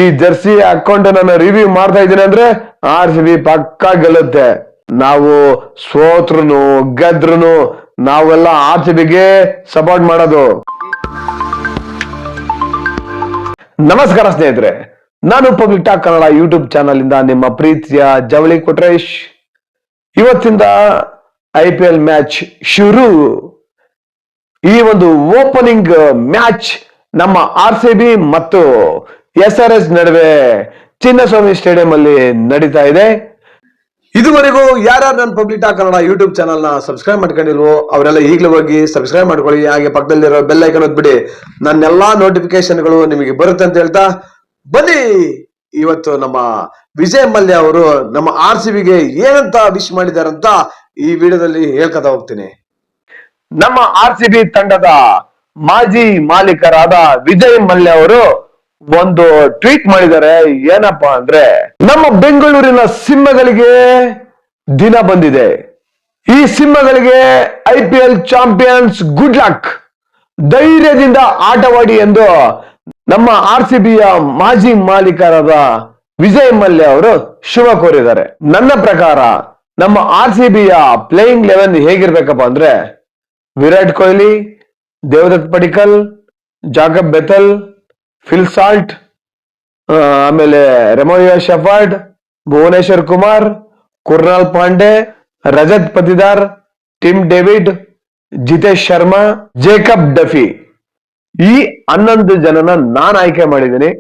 ಈ ಜರ್ಸಿ ಹಾಕೊಂಡು ನಾನು ರಿವ್ಯೂ ಮಾಡ್ತಾ ಇದ್ದೀನಿ ಅಂದ್ರೆ RCB ಪಕ್ಕಾ ಗೆಲ್ಲುತ್ತೆ. ನಾವು ಸೋತ್ರುನು ಗೆದ್ರುನು ನಾವೆಲ್ಲ RCBಗೆ ಸಪೋರ್ಟ್ ಮಾಡೋದು. ನಮಸ್ಕಾರ ಸ್ನೇಹಿತರೆ, ನಾನು public talk Kannada YouTube channel ಇಂದ ನಿಮ್ಮ ಪ್ರೀತಿಯ ಜವಳಿ ಕೊಟ್ರೇಶ್. ಇವತ್ತಿಂದ IPL ಮ್ಯಾಚ್ ಶುರು. ಈ ಒಂದು ಓಪನಿಂಗ್ ಮ್ಯಾಚ್ ನಮ್ಮ RCB ಮತ್ತು SRH ನಡುವೆ ಚಿನ್ನಸ್ವಾಮಿ ಸ್ಟೇಡಿಯಂ ಅಲ್ಲಿ ನಡೀತಾ ಇದೆ. ಇದುವರೆಗೂ ಯಾರ್ಯಾರು ನನ್ನ public talk Kannada YouTube channel ನ ಸಬ್ಸ್ಕ್ರೈಬ್ ಮಾಡ್ಕೊಂಡಿಲ್ವೋ ಅವರೆಲ್ಲ ಈಗಲೂ ಹೋಗಿ ಸಬ್ಸ್ಕ್ರೈಬ್ ಮಾಡ್ಕೊಳ್ಳಿ. ಹಾಗೆ ಪಕ್ಕದಲ್ಲಿರೋ ಬೆಲ್ ಐಕನ್ ಒತ್ಬಿಡಿ, ನನ್ನೆಲ್ಲಾ ನೋಟಿಫಿಕೇಶನ್ಗಳು ನಿಮಗೆ ಬರುತ್ತೆ ಅಂತ ಹೇಳ್ತಾ ಬನ್ನಿ. ಇವತ್ತು ನಮ್ಮ ವಿಜಯ್ ಮಲ್ಯ ಅವರು ನಮ್ಮ RCBಗೆ ಏನಂತ ವಿಶ್ ಮಾಡಿದಾರಂತ ಈ ವಿಡಿಯೋದಲ್ಲಿ ಹೇಳ್ಕೊತಾ ಹೋಗ್ತೀನಿ. ನಮ್ಮ RCB ತಂಡದ ಮಾಜಿ ಮಾಲೀಕರಾದ ವಿಜಯ್ ಮಲ್ಯ ಅವರು ಒಂದು ಟ್ವೀಟ್ ಮಾಡಿದ್ದಾರೆ. ಏನಪ್ಪಾ ಅಂದ್ರೆ, ನಮ್ಮ ಬೆಂಗಳೂರಿನ ಸಿಂಹಗಳಿಗೆ ದಿನ ಬಂದಿದೆ. ಈ ಸಿಂಹಗಳಿಗೆ IPL ಚಾಂಪಿಯನ್ಸ್ ಗುಡ್ ಲಕ್, ಧೈರ್ಯದಿಂದ ಆಟವಾಡಿ ಎಂದು ನಮ್ಮ RCBಯ ಮಾಜಿ ಮಾಲೀಕರಾದ ವಿಜಯ್ ಮಲ್ಯ ಅವರು ಶುಭ ಕೋರಿದ್ದಾರೆ. ನನ್ನ ಪ್ರಕಾರ ನಮ್ಮ RCBಯ ಪ್ಲೇಯಿಂಗ್ 11 ಹೇಗಿರ್ಬೇಕಪ್ಪ ಅಂದ್ರೆ, Virat Kohli, Devdutt Padikkal, Jacob Bethell, Phil Salt, ಆಮೇಲೆ Romario Shepherd, Bhuvneshwar Kumar, Krunal Pandya, Rajat Patidar, Tim David, Jitesh Sharma, Jacob Duffy, ಈ 11 ಜನನ ನಾನು ಆಯ್ಕೆ ಮಾಡಿದ್ದೀನಿ.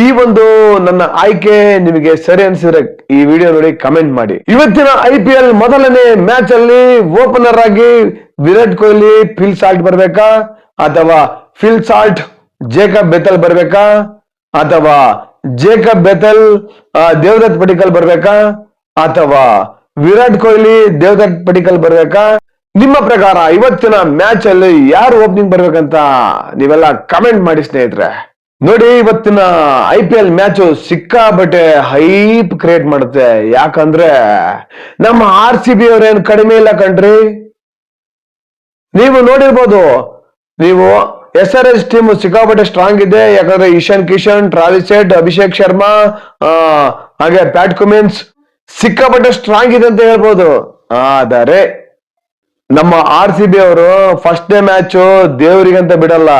ಈ ಒಂದು ನನ್ನ ಆಯ್ಕೆ ನಿಮಗೆ ಸರಿ ಅನ್ಸಿದ್ರೆ ಈ ವಿಡಿಯೋ ನೋಡಿ ಕಮೆಂಟ್ ಮಾಡಿ. ಇವತ್ತಿನ IPL ಮೊದಲನೇ ಮ್ಯಾಚ್ ಅಲ್ಲಿ ಓಪನರ್ ಆಗಿ ವಿರಾಟ್ ಕೊಹ್ಲಿ, ಫಿಲ್ ಸಾಲ್ಟ್ ಬರ್ಬೇಕಾ, ಅಥವಾ ಫಿಲ್ ಸಾಲ್ಟ್ ಜೇಕಬ್ ಬೆಥಲ್ ಬರ್ಬೇಕಾ, ಅಥವಾ ಜೇಕಬ್ ಬೆಥಲ್ ದೇವದತ್ ಪಡಿಕ್ಕಲ್ ಬರ್ಬೇಕಾ, ಅಥವಾ ವಿರಾಟ್ ಕೊಹ್ಲಿ ದೇವದತ್ ಪಡಿಕ್ಕಲ್ ಬರ್ಬೇಕಾ? ನಿಮ್ಮ ಪ್ರಕಾರ ಇವತ್ತಿನ ಮ್ಯಾಚ್ ಅಲ್ಲಿ ಯಾರು ಓಪನಿಂಗ್ ಬರ್ಬೇಕಂತ ನೀವೆಲ್ಲ ಕಮೆಂಟ್ ಮಾಡಿ ಸ್ನೇಹಿತರೆ. ನೋಡಿ, ಇವತ್ತಿನ IPL ಮ್ಯಾಚ್ ಸಿಕ್ಕಾಬಟ್ಟೆ ಹೈಪ್ ಕ್ರಿಯೇಟ್ ಮಾಡುತ್ತೆ. ಯಾಕಂದ್ರೆ ನಮ್ಮ RCB ಅವ್ರೇನ್ ಕಡಿಮೆ ಇಲ್ಲ ಕಣ್ರಿ. ನೀವು ನೋಡಿರ್ಬೋದು, ನೀವು SRH ಟೀಮ್ ಸಿಕ್ಕಾಪಟ್ಟೆ ಸ್ಟ್ರಾಂಗ್ ಇದೆ. ಯಾಕಂದ್ರೆ ಇಶಾನ್ ಕಿಶನ್, ಟ್ರಾವಿಸ್ ಹೆಡ್, ಅಭಿಷೇಕ್ ಶರ್ಮಾ, ಹಾಗೆ ಪ್ಯಾಟ್ ಕುಮಿನ್ಸ್ ಸಿಕ್ಕಾಪಟ್ಟೆ ಸ್ಟ್ರಾಂಗ್ ಇದೆ ಅಂತ ಹೇಳ್ಬೋದು. ಆದರೆ ನಮ್ಮ RCB ಅವರು ಫಸ್ಟ್ ಡೇ ಮ್ಯಾಚ್ ದೇವರಿಗಂತ ಬಿಡಲ್ಲ.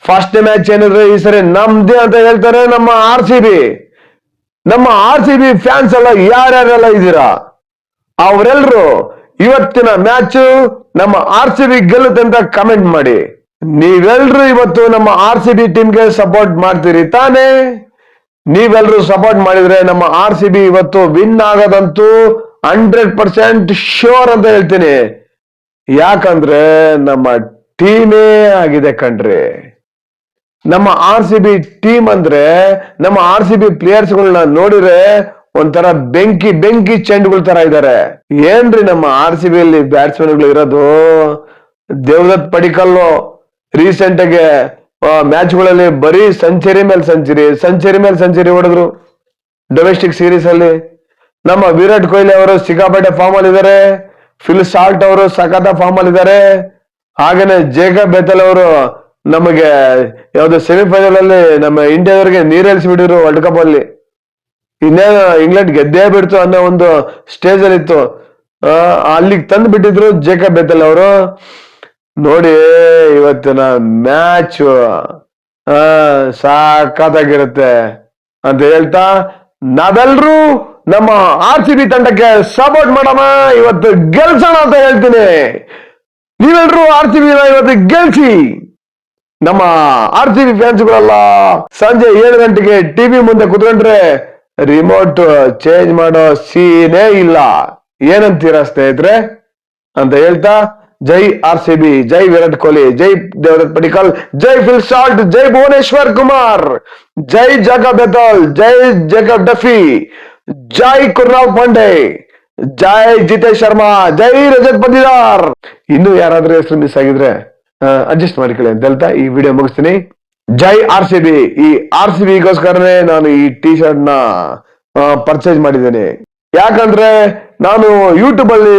ಫಸ್ಟ್ ಡೇ ಮ್ಯಾಚ್ ಏನಿದ್ರೆ ಈ ಸರಿ ನಮ್ದೇ ಅಂತ ಹೇಳ್ತಾರೆ ನಮ್ಮ RCB. ನಮ್ಮ RCB ಫ್ಯಾನ್ಸ್ ಎಲ್ಲ ಯಾರ್ಯಾರೆಲ್ಲ ಇದ್ದೀರಾ ಅವರೆಲ್ಲರೂ ಇವತ್ತಿನ ಮ್ಯಾಚ್ ನಮ್ಮ RCB ಗೆಲ್ಲುತ್ತೆ ಅಂತ ಕಮೆಂಟ್ ಮಾಡಿ. ನೀವೆಲ್ರೂ ಇವತ್ತು ನಮ್ಮ RCB ಟೀಮ್ಗೆ ಸಪೋರ್ಟ್ ಮಾಡ್ತೀರಿ ತಾನೇ? ನೀವೆಲ್ರೂ ಸಪೋರ್ಟ್ ಮಾಡಿದ್ರೆ ನಮ್ಮ RCB ಇವತ್ತು ವಿನ್ ಆಗೋದಂತೂ 100% ಶೋರ್ ಅಂತ ಹೇಳ್ತೀನಿ. ಯಾಕಂದ್ರೆ ನಮ್ಮ ಟೀಮೇ ಆಗಿದೆ ಕಣ್ರಿ. ನಮ್ಮ RCB ಟೀಮ್ ಅಂದ್ರೆ ನಮ್ಮ RCB ಪ್ಲೇಯರ್ಸ್ಗಳನ್ನ ನೋಡಿದ್ರೆ ಒಂಥರ ಬೆಂಕಿ ಬೆಂಕಿ ಚೆಂಡುಗಳ ತರ ಇದ್ದಾರೆ. ಏನ್ರಿ ನಮ್ಮ RCB ಅಲ್ಲಿ ಬ್ಯಾಟ್ಸ್ಮನ್ಗಳು ಇರೋದು? ದೇವದತ್ ಪಡಿಕ್ಕಲ್ ರೀಸೆಂಟ್ ಆಗಿ ಮ್ಯಾಚ್ಗಳಲ್ಲಿ ಬರೀ ಸೆಂಚುರಿ ಮೇಲೆ ಸೆಂಚುರಿ ಹೊಡೆದ್ರು ಡೊಮೆಸ್ಟಿಕ್ ಸೀರೀಸ್ ಅಲ್ಲಿ. ನಮ್ಮ ವಿರಾಟ್ ಕೊಹ್ಲಿ ಅವರು ಸಿಕ್ಕಾಪಟ್ಟೆ ಫಾರ್ಮ್ ಅಲ್ಲಿ ಇದ್ದಾರೆ. ಫಿಲ್ ಸಾಲ್ಟ್ ಅವರು ಸಖತ್ ಫಾರ್ಮ್ ಅಲ್ಲಿ ಇದ್ದಾರೆ. ಹಾಗೇನೆ ಜೇಕಬ್ ಬೆಥಲ್ ಅವರು ನಮಗೆ ಯಾವ್ದು ಸೆಮಿಫೈನಲ್ ಅಲ್ಲಿ ನಮ್ಮ ಇಂಡಿಯಾದವರಿಗೆ ನೀರೇಳಿಸ್ಬಿಟ್ಟಿದ್ರು ವರ್ಲ್ಡ್ ಕಪ್ ಅಲ್ಲಿ. ಇನ್ನೇನು ಇಂಗ್ಲೆಂಡ್ ಗೆದ್ದೇ ಬಿಡ್ತು ಅನ್ನೋ ಒಂದು ಸ್ಟೇಜ್ ಅಲ್ಲಿ ಇತ್ತು. ಅಲ್ಲಿಗೆ ತಂದು ಬಿಟ್ಟಿದ್ರು ಜೇಕಬ್ ಬೆಥಲ್ ಅವರು. ನೋಡಿ, ಇವತ್ತಿನ ಮ್ಯಾಚ್ ಸಾಕಾಗಿರುತ್ತೆ ಅಂತ ಹೇಳ್ತಾ ನಾವೆಲ್ರೂ ನಮ್ಮ RCB ತಂಡಕ್ಕೆ ಸಪೋರ್ಟ್ ಮಾಡೋಣ, ಇವತ್ತು ಗೆಲ್ಸೋಣ ಅಂತ ಹೇಳ್ತೀನಿ. ನೀವೆಲ್ರೂ RCB ಇವತ್ತು ಗೆಲ್ಸಿ. ನಮ್ಮ RCB ಫ್ಯಾನ್ಸ್ಗಳೆಲ್ಲ ಸಂಜೆ 7 ಗಂಟೆಗೆ ಟಿವಿ ಮುಂದೆ ಕುತ್ಕೊಂಡ್ರೆ ರಿಮೋಟ್ ಚೇಂಜ್ ಮಾಡೋ ಸೀನೇ ಇಲ್ಲ. ಏನಂತೀರಾ ಸ್ನೇಹಿತರೆ ಅಂತ ಹೇಳ್ತಾ, ಜೈ RCB, ಜೈ ವಿರಾಟ್ ಕೊಹ್ಲಿ, ಜೈ ದೇವದತ್ ಪಡಿಕ್ಕಲ್, ಜೈ ಫಿಲ್ ಸಾಲ್ಟ್, ಜೈ ಭುವನೇಶ್ವರ್ ಕುಮಾರ್, ಜೈ ಜಾಕಬ್ ಬೆಥಲ್, ಜೈ ಜೇಕಬ್ ಡಫಿ, ಜೈ ಕುರ್ನಾಲ್ ಪಾಂಡೆ, ಜೈ ಜಿತೇಶ್ ಶರ್ಮಾ, ಜೈ ರಜತ್ ಪತಿದಾರ್. ಇನ್ನು ಯಾರಾದ್ರೂ ಹೆಸರು ಮಿಸ್ ಆಗಿದ್ರೆ ಅಡ್ಜಸ್ಟ್ ಮಾಡಿಕೊಳ್ಳಿ ಅಂತ ಹೇಳ್ತಾ ಈ ವಿಡಿಯೋ ಮುಗಿಸ್ತೀನಿ. ಜೈ RCB. ಈ RCBಗೋಸ್ಕರನೇ ನಾನು ಈ ಟಿ ಶರ್ಟ್ ನ ಪರ್ಚೇಸ್ ಮಾಡಿದ್ದೇನೆ. ಯಾಕಂದ್ರೆ ನಾನು ಯೂಟ್ಯೂಬ್ ಅಲ್ಲಿ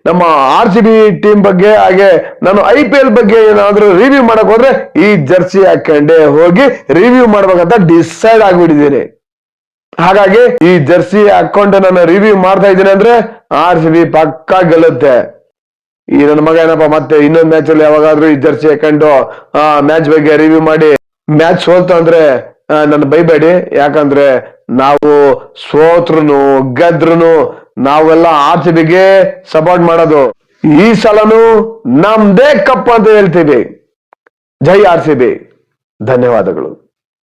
ನಮ್ಮ RCB ಟೀಮ್ ಬಗ್ಗೆ ಹಾಗೆ ನಾನು IPL ಬಗ್ಗೆ ಏನಾದ್ರೂ ರಿವ್ಯೂ ಮಾಡಕ್ ಹೋದ್ರೆ ಈ ಜರ್ಸಿ ಹಾಕೊಂಡೆ ಹೋಗಿ ರಿವ್ಯೂ ಮಾಡ್ಬೇಕಂತ ಡಿಸೈಡ್ ಆಗ್ಬಿಟ್ಟಿದ್ದೀನಿ. ಹಾಗಾಗಿ ಈ ಜರ್ಸಿ ಹಾಕೊಂಡು ನಾನು ರಿವ್ಯೂ ಮಾಡ್ತಾ ಇದ್ದೀನಿ ಅಂದ್ರೆ RCB ಪಕ್ಕಾ ಗೆಲ್ಲುತ್ತೆ. ಈ ನನ್ನ ಮಗ ಏನಪ್ಪ ಮತ್ತೆ ಇನ್ನೊಂದು ಮ್ಯಾಚ್ ಅಲ್ಲಿ ಯಾವಾಗಾದ್ರೂ ಈ ಜರ್ಸಿ ಹಾಕೊಂಡು ಮ್ಯಾಚ್ ಬಗ್ಗೆ ರಿವ್ಯೂ ಮಾಡಿ ಮ್ಯಾಚ್ ಸೋಲ್ತು ಅಂದ್ರೆ ನನ್ನ ಬೈಬೇಡಿ. ಯಾಕಂದ್ರೆ ನಾವು ಸೋತ್ರುನು ಗೆದ್ರುನು ನಾವೆಲ್ಲ RCBಗೆ ಸಪೋರ್ಟ್ ಮಾಡೋದು. ಈ ಸಲನು ನಮ್ದೇ ಕಪ್ ಅಂತ ಹೇಳ್ತೀವಿ. ಜೈ RCB. ಧನ್ಯವಾದಗಳು.